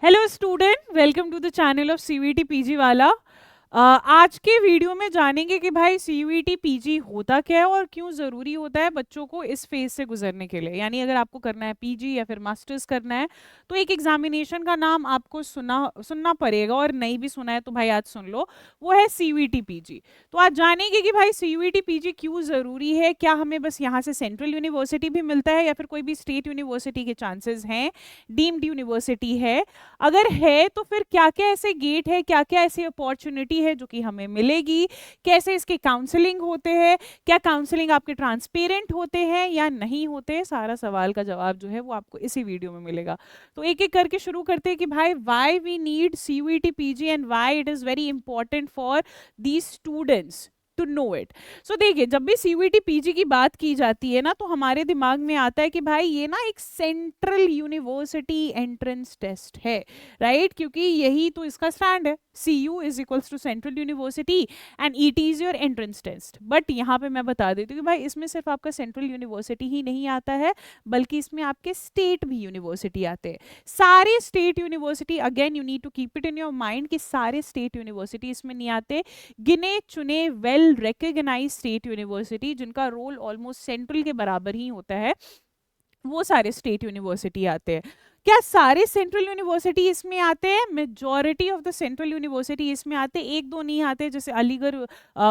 Hello student, welcome to the channel of CVT PG वाला। आज के वीडियो में जानेंगे कि भाई सीवीटी पीजी होता क्या है और क्यों ज़रूरी होता है बच्चों को इस फेज से गुजरने के लिए। यानी अगर आपको करना है पीजी या फिर मास्टर्स करना है तो एक एग्जामिनेशन का नाम आपको सुनना पड़ेगा, और नहीं भी सुना है तो भाई आज सुन लो, वो है सीवीटी पीजी। तो आज जानेंगे कि भाई सीवीटी पीजी क्यों ज़रूरी है, क्या हमें बस यहाँ से सेंट्रल यूनिवर्सिटी भी मिलता है या फिर कोई भी स्टेट यूनिवर्सिटी के चांसेस हैं, डीम्ड यूनिवर्सिटी है, अगर है तो फिर क्या क्या ऐसे गेट है, क्या क्या ऐसी अपॉर्चुनिटी है जो कि हमें मिलेगी, कैसे इसके काउंसलिंग होते हैं, क्या काउंसलिंग आपके ट्रांसपेरेंट होते हैं या नहीं होते, सारा सवाल का जवाब जो है वो आपको इसी वीडियो में मिलेगा। तो एक एक करके शुरू करते हैं कि भाई why we need CUET PG and why it is very important for these students to know it. So देखिए, जब भी सीयूईटी पीजी की बात की जाती है ना तो हमारे दिमाग में आता है कि भाई ये ना एक सेंट्रल यूनिवर्सिटी एंट्रेंस टेस्ट है, राइट? क्योंकि यही तो इसका स्टैंड है, CU is equals to central university and ET is your entrance test. But यहाँ पे मैं बता देती हूँ कि भाई इसमें सिर्फ आपका सेंट्रल यूनिवर्सिटी ही नहीं आता है, बल्कि इसमें आपके स्टेट भी यूनिवर्सिटी आते हैं। सारे state university, again you need to keep it in your mind कि सारे स्टेट यूनिवर्सिटी इसमें नहीं आते। गिने चुने वेल रिकग्नाइज स्टेट यूनिवर्सिटी जिनका रोल ऑलमोस्ट सेंट्रल के बराबर ही होता है, वो सारे स्टेट यूनिवर्सिटी आते हैं। क्या सारे सेंट्रल यूनिवर्सिटी इसमें आते हैं? Majority of the central university इसमें आते हैं, एक दो नहीं आते, जैसे अलीगढ़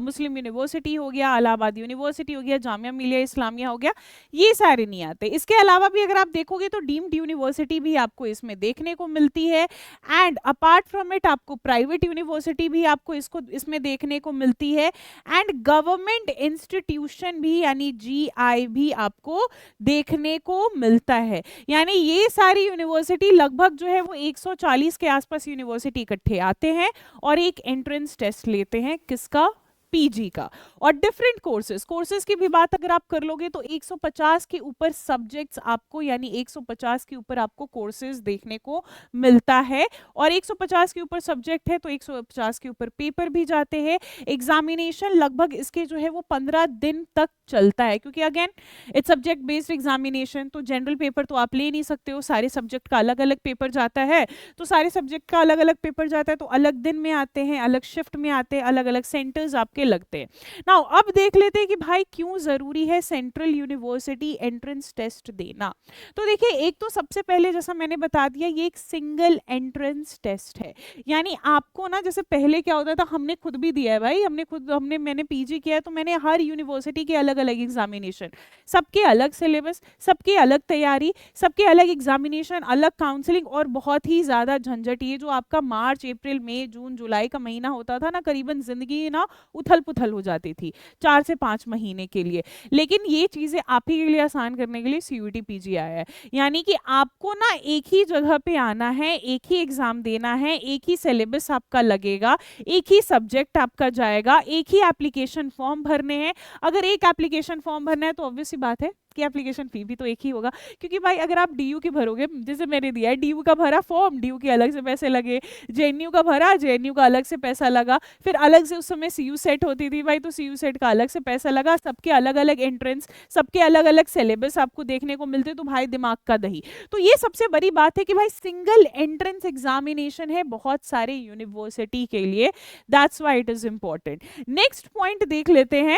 मुस्लिम यूनिवर्सिटी हो गया, इलाहाबाद यूनिवर्सिटी हो गया, जामिया मिलिया इस्लामिया हो गया, ये सारे नहीं आते। इसके अलावा भी अगर आप देखोगे तो डीम्ड यूनिवर्सिटी भी आपको इसमें देखने को मिलती है, एंड अपार्ट फ्रॉम इट आपको प्राइवेट यूनिवर्सिटी भी आपको इसमें देखने को मिलती है, एंड गवर्नमेंट इंस्टीट्यूशन भी यानी GI भी आपको देखने को मिलता है। यानी ये सारी यूनिवर्सिटी लगभग जो है वो 140 के आसपास यूनिवर्सिटी इकट्ठे आते हैं और एक एंट्रेंस टेस्ट लेते हैं, किसका? पीजी का। और डिफरेंट कोर्सेज की भी बात अगर आप कर लोगे तो 150 के ऊपर सब्जेक्ट्स आपको, यानी 150 के ऊपर आपको कोर्सेज देखने को मिलता है, और 150 के ऊपर सब्जेक्ट है तो 150 के ऊपर पेपर भी जाते हैं। एग्जामिनेशन लगभग इसके जो है वो 15 दिन तक चलता है, क्योंकि again it's subject based examination, तो जनरल पेपर तो आप ले नहीं सकते हो, सारे सब्जेक्ट का अलग अलग पेपर जाता है, तो सारे सब्जेक्ट का अलग अलग पेपर जाता है, तो अलग दिन में आते हैं, अलग शिफ्ट में आते हैं, अलग अलग सेंटर्स आपके लगते हैं। नाउ अब देख लेते हैं कि भाई क्यों जरूरी है सेंट्रल यूनिवर्सिटी एंट्रेंस टेस्ट देना। तो देखिए, एक तो सबसे पहले जैसा मैंने बता दिया, ये एक सिंगल एंट्रेंस टेस्ट है। यानी आपको ना, जैसे पहले क्या होता था, हमने खुद भी दिया है भाई, मैंने पीजी किया है तो मैंने हर यूनिवर्सिटी के अलग अलग एग्जामिनेशन, सबके अलग सिलेबस, सबके अलग तैयारी, सबके अलग एग्जामिनेशन, अलग काउंसलिंग, और बहुत ही ज्यादा झंझट। ये जो आपका मार्च अप्रैल मई जून जुलाई का महीना होता था ना, करीबन जिंदगी ना उथल पुथल हो जाती थी 4 से 5 महीने के लिए। लेकिन ये चीजें आप ही के लिए आसान करने के लिए सीयूईटी पीजी आया है। यानी कि आपको ना एक ही जगह पे आना है, एक ही एग्जाम देना है, एक ही सिलेबस आपका लगेगा, एक ही सब्जेक्ट आपका जाएगा, एक ही एप्लीकेशन फॉर्म भरने हैं। अगर एक एप्लीकेशन फॉर्म भरना है तो ऑब्वियस सी बात है कि एप्लीकेशन फी भी तो एक ही होगा, क्योंकि भाई अगर आप DU की भरोगे, जैसे मैंने दिया है, DU का भरा फॉर्म, DU के अलग से पैसे लगे, JNU का भरा, JNU का अलग से पैसा लगा, फिर अलग से उस समय CU सेट होती थी भाई, तो CU सेट का अलग से पैसा लगा, सबके अलग अलग एंट्रेंस, सबके अलग अलग सिलेबस आपको देखने को मिलते, तो भाई दिमाग का दही। तो ये सबसे बड़ी बात है कि भाई सिंगल एंट्रेंस एग्जामिनेशन है बहुत सारे यूनिवर्सिटी के लिए, that's why it is important. Next point देख लेते हैं,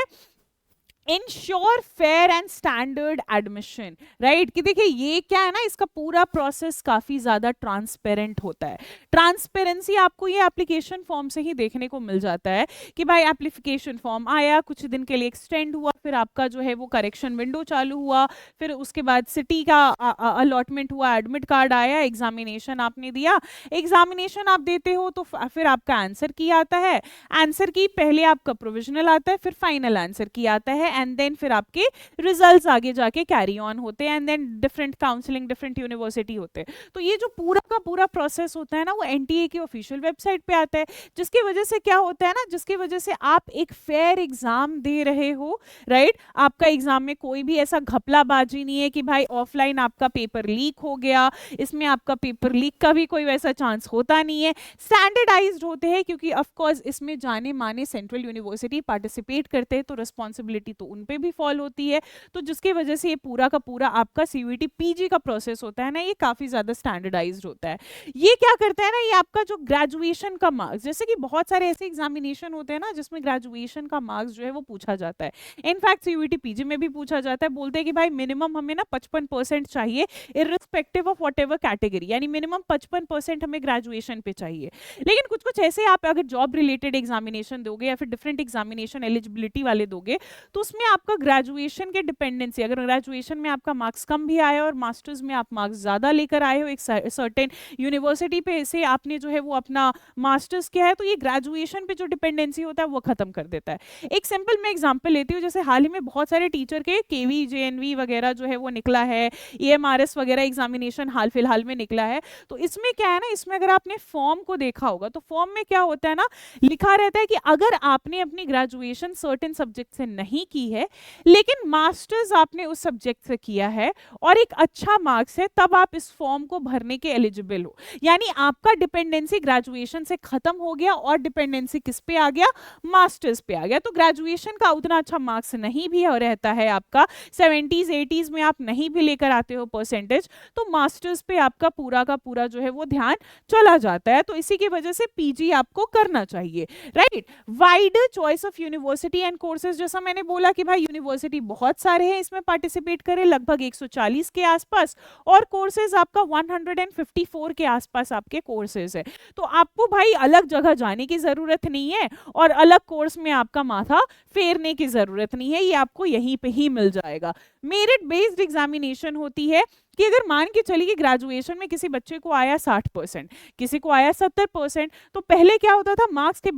ensure fair and standard admission, right? कि देखिए ये क्या है ना, इसका पूरा प्रोसेस काफी ज्यादा ट्रांसपेरेंट होता है। ट्रांसपेरेंसी आपको ये एप्लीकेशन फॉर्म से ही देखने को मिल जाता है कि भाई एप्लीकेशन फॉर्म आया, कुछ दिन के लिए एक्सटेंड हुआ, फिर आपका जो है वो करेक्शन विंडो चालू हुआ, फिर उसके बाद सिटी का अलॉटमेंट हुआ, एडमिट कार्ड आया, एग्जामिनेशन आपने दिया, एग्जामिनेशन आप देते हो तो फिर आपका आंसर की आता है, आंसर की पहले आपका प्रोविजनल आता है, फिर फाइनल आंसर की आता है, एंड देन फिर आपके रिजल्ट्स आगे जाके कैरी ऑन होते हैं, and then different counselling, different university होते हैं। तो ये जो पूरा का पूरा प्रोसेस होता है ना, वो NTA की ऑफिशियल वेबसाइट पे आता है, जिसकी वजह से क्या होता है ना, जिसकी वजह से आप एक फेयर एग्जाम दे रहे हो, राइट? आपका एग्जाम में कोई भी ऐसा घपलाबाजी नहीं है कि भाई ऑफलाइन आपका पेपर लीक हो गया, इसमें आपका पेपर लीक का भी कोई वैसा चांस होता नहीं है। स्टैंडर्डाइज्ड होते हैं, क्योंकि ऑफ कोर्स इसमें जाने माने सेंट्रल यूनिवर्सिटी पार्टिसिपेट करते हैं, तो रिस्पॉन्सिबिलिटी तो उन पे भी फॉल होती है। तो जिसकी वजह से ये पूरा का पूरा आपका सीयूईटी पीजी का प्रोसेस होता है ना, ये काफ़ी ज़्यादा स्टैंडर्डाइज्ड होता है। ये क्या करता है ना, ये आपका जो ग्रेजुएशन का मार्क्स, जैसे कि बहुत सारे ऐसे एग्जामिनेशन होते हैं ना जिसमें ग्रेजुएशन का मार्क्स जो है वो पूछा जाता है। इनफैक्ट सीयूईटी पीजी में भी पूछा जाता है, बोलते हैं कि भाई मिनिमम हमें ना 55% चाहिए irrespective of what ever category, यानी मिनिमम 55% हमें ग्रेजुएशन पे चाहिए। लेकिन कुछ कुछ ऐसे आप अगर जॉब रिलेटेड एग्जामिनेशन दोगे या फिर डिफरेंट एग्जामिनेशन एलिजिबिलिटी वाले दोगे तो उसमें आपका ग्रेजुएशन के डिपेंडेंसी, अगर ग्रेजुएशन में आपका मार्क्स कम भी आया और मास्टर्स में आप मार्क्स ज़्यादा लेकर आए हो एक सर्टेन यूनिवर्सिटी पे से आपने जो है वो अपना मास्टर्स किया है, तो ये ग्रेजुएशन पे जो डिपेंडेंसी होता है वो खत्म कर देता है। एक सिंपल मैं एग्जांपल लेती हूँ, जैसे हाल ही में बहुत सारे टीचर के केवी जेएनवी वगैरह जो है वो निकला है, ईएमआरएस वगैरह एग्जामिनेशन हाल फिलहाल में निकला है। तो इसमें क्या है ना, इसमें अगर आपने फॉर्म को देखा होगा तो फॉर्म में क्या होता है ना, लिखा रहता है कि अगर आपने अपनी ग्रेजुएशन सर्टेन सब्जेक्ट से नहीं की है लेकिन मास्टर्स आपने उस सब्जेक्ट से किया है और एक अच्छा मार्क्स है, तब आप इस फॉर्म को भरने के एलिजिबल हो। यानी आपका डिपेंडेंसी ग्रेजुएशन से खत्म हो गया और डिपेंडेंसी किस पे आ गया, मास्टर्स पे आ गया। तो ग्रेजुएशन का उतना अच्छा मार्क्स नहीं भी रहता है आपका, 70s 80s में आप नहीं भी लेकर आते हो परसेंटेज, तो मास्टर्स पे आपका पूरा का पूरा जो है वो ध्यान चला जाता है। तो इसी की वजह से पीजी आपको करना चाहिए, right. Wider choice of university and courses, जैसा मैंने बोला कि भाई यूनिवर्सिटी बहुत सारे हैं इसमें पार्टिसिपेट करें, लगभग 140 के आसपास, और कोर्सेज आपका 154 के आसपास आपके कोर्सेज है। तो आपको भाई अलग जगह जाने की जरूरत नहीं है और अलग कोर्स में आपका माथा फेरने की जरूरत नहीं है, ये आपको यहीं पे ही मिल जाएगा। मेरिट बेस्ड एग्जामिनेशन होती है कि अगर मान के चलिए कि ग्रेजुएशन में किसी बच्चे को आया 60%, किसी को आया 70%, तो पहले क्या होता था, मार्क्स के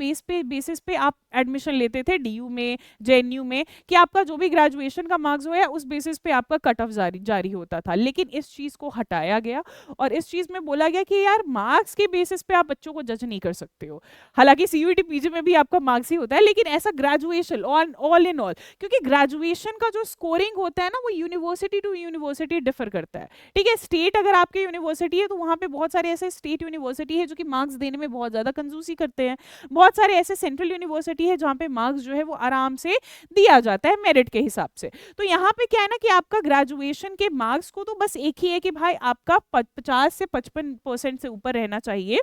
बेसिस पे आप एडमिशन लेते थे डीयू में, जेएनयू में, कि आपका जो भी ग्रेजुएशन का मार्क्स होया उस बेसिस पे आपका कट ऑफ जारी होता था। लेकिन इस चीज को हटाया गया और इस चीज में बोला गया कि यार मार्क्स के बेसिस पे आप बच्चों को जज नहीं कर सकते हो। हालांकि सीयूईटी पीजी में भी आपका मार्क्स ही होता है, लेकिन ऐसा ग्रेजुएशन ऑल इन ऑल, क्योंकि ग्रेजुएशन का जो स्कोरिंग होता है ना वो यूनिवर्सिटी टू यूनिवर्सिटी डिफर करता है, ठीक है। स्टेट अगर आपके यूनिवर्सिटी है तो वहां पे बहुत सारे ऐसे स्टेट यूनिवर्सिटी है जो कि मार्क्स देने में बहुत ज्यादा कंजूसी करते हैं, बहुत सारे ऐसे सेंट्रल यूनिवर्सिटी है जहां पे मार्क्स जो है वो आराम से दिया जाता है मेरिट के हिसाब से। तो यहाँ पे क्या है ना कि आपका ग्रेजुएशन के मार्क्स को तो बस एक ही है कि भाई आपका 50 से 55% से ऊपर रहना चाहिए,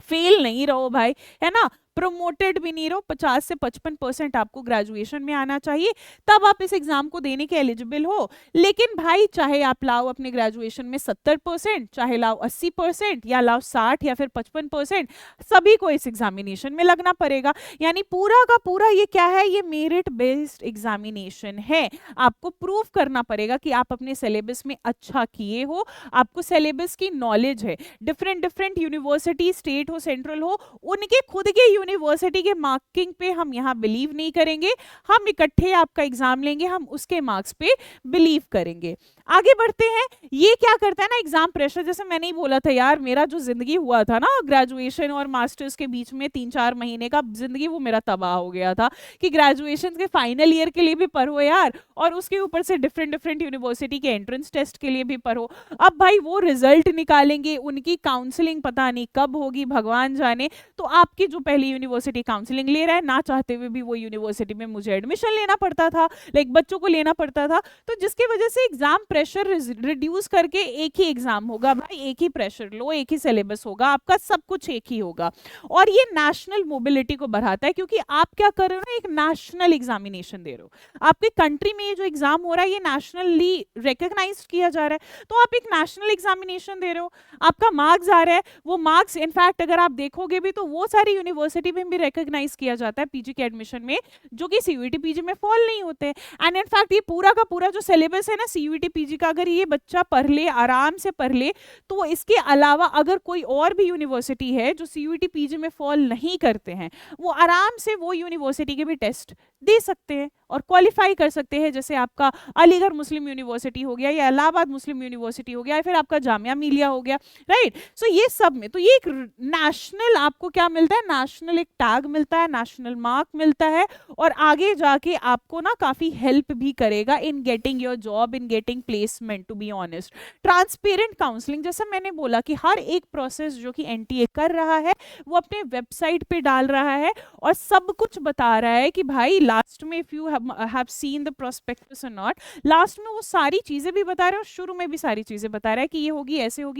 फेल नहीं रहो भाई, है ना, प्रोमोटेड भी नहीं रहो, 50 से 55% आपको ग्रेजुएशन में आना चाहिए, तब आप इस एग्जाम को देने के एलिजिबल हो। लेकिन भाई चाहे आप लाओ अपने ग्रेजुएशन में 70%, चाहे लाओ 80% या लाओ 60 या फिर 55%, सभी को इस एग्जामिनेशन में लगना पड़ेगा। यानी पूरा का पूरा ये क्या है, ये मेरिट बेस्ड एग्जामिनेशन है। आपको प्रूव करना पड़ेगा कि आप अपने सिलेबस में अच्छा किए हो, आपको सिलेबस की नॉलेज है। डिफरेंट यूनिवर्सिटी, स्टेट हो सेंट्रल हो, उनके खुद के यूनिवर्सिटी के मार्किंग पे हम यहाँ बिलीव नहीं करेंगे, हम इकट्ठे आपका एग्जाम लेंगे, हम उसके मार्क्स पे बिलीव करेंगे। आगे बढ़ते हैं। ये क्या करता है ना, एग्जाम प्रेशर, जैसे मैंने ही बोला था यार, मेरा जो जिंदगी हुआ था ना ग्रेजुएशन और मास्टर्स के बीच में 3-4 महीने का जिंदगी, वो मेरा तबाह हो गया था कि ग्रेजुएशन के फाइनल ईयर के लिए भी पढ़ो यार, और उसके ऊपर से डिफरेंट यूनिवर्सिटी के एंट्रेंस टेस्ट के लिए भी पढ़ो। अब भाई वो रिजल्ट निकालेंगे, उनकी काउंसलिंग पता नहीं कब होगी, भगवान जाने। तो आपकी जो पहली यूनिवर्सिटी काउंसलिंग ले रहा है, ना चाहते हुए भी वो यूनिवर्सिटी में मुझे एडमिशन लेना पड़ता था, लाइक बच्चों को लेना पड़ता था। तो जिसकी वजह से एग्जाम प्रेशर रिड्यूस करके एक ही एग्जाम होगा भाई, एक ही प्रेशर लो, एक ही सिलेबस होगा, आपका सब कुछ एक ही होगा। और ये नेशनल मोबिलिटी को बढ़ाता है, क्योंकि आप क्या कर रहे हो ना, एक नेशनल एग्जामिनेशन दे रहे हो, आपके कंट्री में ये जो एग्जाम हो रहा है ये नेशनली रिकॉग्नाइज किया जा रहा है, तो आप एक नेशनल एग्जामिनेशन दे रहे हो, आपका मार्क्स आ रहा है, वो मार्क्स इनफैक्ट अगर आप देखोगे भी तो वो सारी यूनिवर्सिटी में भी रिकॉग्नाइज किया जाता है पीजी के एडमिशन में, जो कि सीयूईटी पीजी में फॉल नहीं होते। एंड इनफैक्ट ये पूरा का पूरा जो सिलेबस है ना सीयूईटी पीजी का, अगर ये बच्चा पढ़ ले, आराम से पढ़ ले, तो इसके अलावा अगर कोई और भी यूनिवर्सिटी है जो सीयूईटी पीजी में फॉल नहीं करते हैं, वो आराम से वो यूनिवर्सिटी के भी टेस्ट दे सकते हैं और क्वालिफाई कर सकते हैं। जैसे आपका अलीगढ़ मुस्लिम यूनिवर्सिटी हो गया, या इलाहाबाद मुस्लिम यूनिवर्सिटी हो गया, या फिर आपका जामिया मिलिया हो गया, राइट। सो ये सब में तो ये एक नेशनल आपको क्या मिलता है, नेशनल एक टैग मिलता है, नेशनल मार्क मिलता है, और आगे जाके आपको ना काफी हेल्प भी करेगा in getting your job, in getting placement. To be honest, transparent counselling, जैसे मैंने बोला कि हर एक प्रोसेस जो कि एनटीए कर रहा है वो अपने वेबसाइट पे डाल रहा है और सब कुछ बता रहा है कि भाई लास्ट में if you have seen the prospectus और नॉट, लास्ट में वो सारी चीजें भी बता रहे हैं और शुरू में भी सारी चीजें बता रहा है कि ये होगी,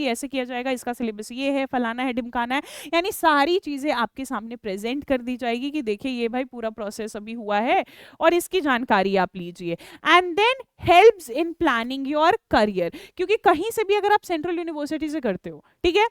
ऐसे किया जाएगा, इसका सिलेबस ये है, फलाना है, ढिमकाना है, यानी सारी चीजें आपके सामने प्रेजेंट कर दी जाएगी कि देखिए ये भाई पूरा प्रोसेस अभी हुआ है और इसकी जानकारी आप लीजिए। And then helps in planning your career, क्योंकि कहीं से भी अगर आप सेंट्रल यूनिवर्सिटी से करते हो, ठीक है,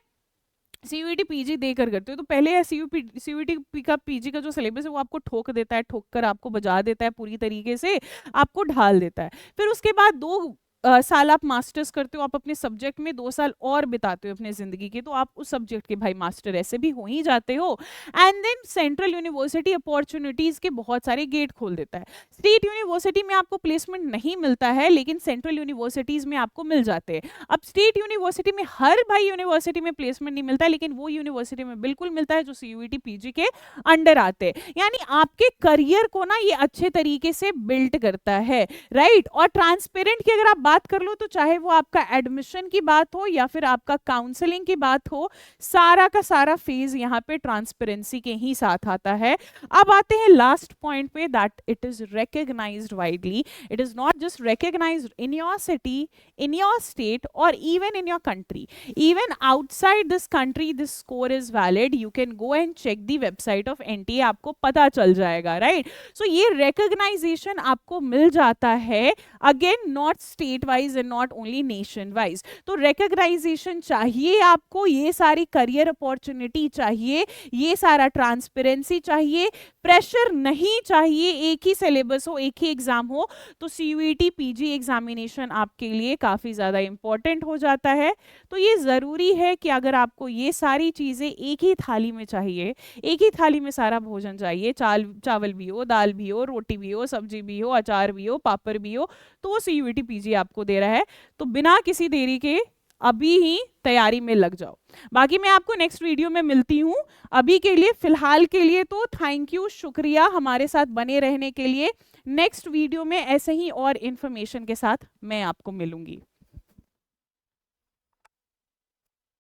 सीयूईटी पीजी देकर करते हो, तो पहले सीयूईटी का पीजी का जो सिलेबस है वो आपको ठोक देता है, ठोक कर आपको बजा देता है, पूरी तरीके से आपको ढाल देता है। फिर उसके बाद 2 साल आप मास्टर्स करते हो, आप अपने सब्जेक्ट में 2 साल और बिताते हो अपने जिंदगी के, तो आप उस सब्जेक्ट के भाई मास्टर ऐसे भी हो ही जाते हो। And then central university opportunities के बहुत सारे गेट खोल देता है। स्टेट यूनिवर्सिटी में आपको प्लेसमेंट नहीं मिलता है, लेकिन सेंट्रल यूनिवर्सिटीज में आपको मिल जाते हैं। अब स्टेट यूनिवर्सिटी में हर भाई यूनिवर्सिटी में प्लेसमेंट नहीं मिलता है, लेकिन वो यूनिवर्सिटी में बिल्कुल मिलता है जो सीयूईटी पीजी के अंडर आते हैं। यानी आपके करियर को ना ये अच्छे तरीके से बिल्ड करता है, राइट। और ट्रांसपेरेंट की अगर आप बात कर लो, तो चाहे वो आपका एडमिशन की बात हो या फिर आपका काउंसलिंग की बात हो, सारा का सारा फेज यहाँ पे ट्रांसपेरेंसी के ही साथ आता है। अब आते हैं लास्ट पॉइंट पे, that it is recognised widely. It is not just recognised in your city, in your state, or even in your country, even outside this country this score is valid. You can go and check the website of NTA, आपको पता चल जाएगा, right? So ये recognition आपको मिल जाता है, again not state wise and not only nation wise। तो recognition चाहिए आपको, ये सारी career opportunity चाहिए, ये सारा transparency चाहिए, प्रेशर नहीं चाहिए, एक ही सिलेबस हो, एक ही एग्जाम हो, तो सीयूईटी पीजी एग्जामिनेशन आपके लिए काफ़ी ज़्यादा इंपॉर्टेंट हो जाता है। तो ये ज़रूरी है कि अगर आपको ये सारी चीज़ें एक ही थाली में चाहिए, एक ही थाली में सारा भोजन चाहिए, चावल भी हो, दाल भी हो, रोटी भी हो, सब्जी भी हो, अचार भी हो, पापड़ भी हो, तो वो सीयूईटी पीजी आपको दे रहा है। तो बिना किसी देरी के अभी ही तैयारी में लग जाओ। बाकी मैं आपको नेक्स्ट वीडियो में मिलती हूँ। अभी के लिए, फिलहाल के लिए तो थैंक यू, शुक्रिया हमारे साथ बने रहने के लिए। नेक्स्ट वीडियो में ऐसे ही और इन्फॉर्मेशन के साथ मैं आपको मिलूंगी।